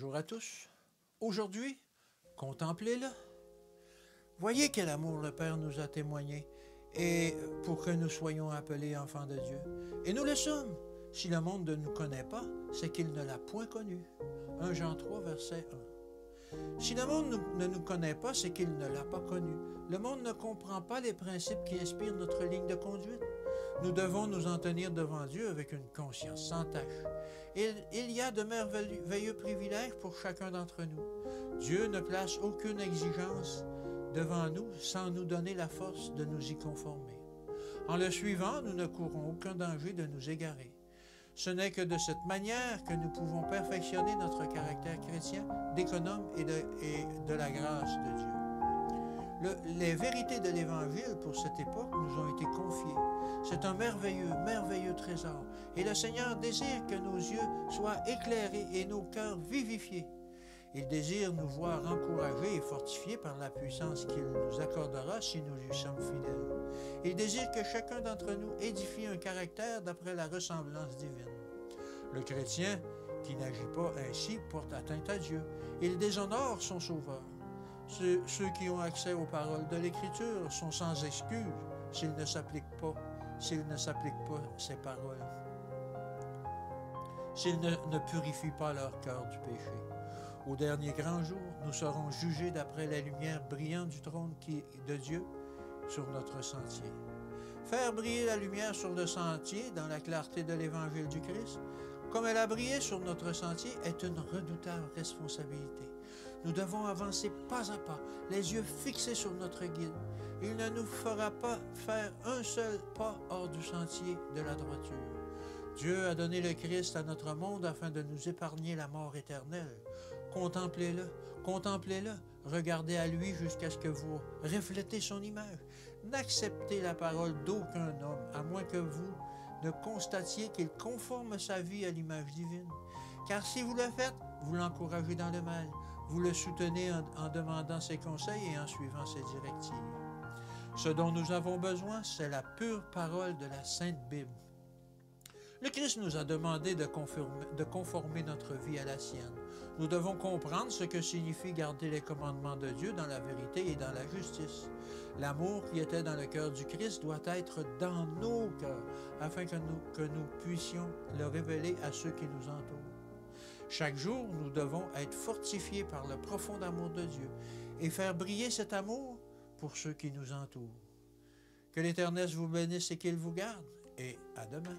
Bonjour à tous. Aujourd'hui, contemplez-le. Voyez quel amour le Père nous a témoigné et pour que nous soyons appelés enfants de Dieu. Et nous le sommes. Si le monde ne nous connaît pas, c'est qu'il ne l'a point connu. 1 Jean 3, verset 1. Si le monde ne nous connaît pas, c'est qu'il ne l'a pas connu. Le monde ne comprend pas les principes qui inspirent notre ligne de conduite. Nous devons nous en tenir devant Dieu avec une conscience sans tache. Il y a de merveilleux privilèges pour chacun d'entre nous. Dieu ne place aucune exigence devant nous sans nous donner la force de nous y conformer. En le suivant, nous ne courons aucun danger de nous égarer. Ce n'est que de cette manière que nous pouvons perfectionner notre caractère chrétien d'économe et de la grâce de Dieu. Les vérités de l'Évangile pour cette époque nous ont été confiées. C'est un merveilleux trésor. Et le Seigneur désire que nos yeux soient éclairés et nos cœurs vivifiés. Il désire nous voir encouragés et fortifiés par la puissance qu'il nous accordera si nous lui sommes fidèles. Il désire que chacun d'entre nous édifie un caractère d'après la ressemblance divine. Le chrétien qui n'agit pas ainsi porte atteinte à Dieu. Il déshonore son Sauveur. Ceux qui ont accès aux paroles de l'Écriture sont sans excuse s'ils ne s'appliquent pas ces paroles, s'ils ne purifient pas leur cœur du péché. Au dernier grand jour, nous serons jugés d'après la lumière brillante du trône de Dieu sur notre sentier. Faire briller la lumière sur le sentier dans la clarté de l'Évangile du Christ, comme elle a brillé sur notre sentier, est une redoutable responsabilité. Nous devons avancer pas à pas, les yeux fixés sur notre guide. Il ne nous fera pas faire un seul pas hors du sentier de la droiture. Dieu a donné le Christ à notre monde afin de nous épargner la mort éternelle. Contemplez-le, contemplez-le, regardez à lui jusqu'à ce que vous reflétez son image. N'acceptez la parole d'aucun homme, à moins que vous ne constatiez qu'il conforme sa vie à l'image divine. Car si vous le faites, vous l'encouragez dans le mal. Vous le soutenez en demandant ses conseils et en suivant ses directives. Ce dont nous avons besoin, c'est la pure parole de la Sainte Bible. Le Christ nous a demandé de conformer notre vie à la sienne. Nous devons comprendre ce que signifie garder les commandements de Dieu dans la vérité et dans la justice. L'amour qui était dans le cœur du Christ doit être dans nos cœurs, afin que nous puissions le révéler à ceux qui nous entourent. Chaque jour, nous devons être fortifiés par le profond amour de Dieu et faire briller cet amour pour ceux qui nous entourent. Que l'Éternel vous bénisse et qu'il vous garde, et à demain.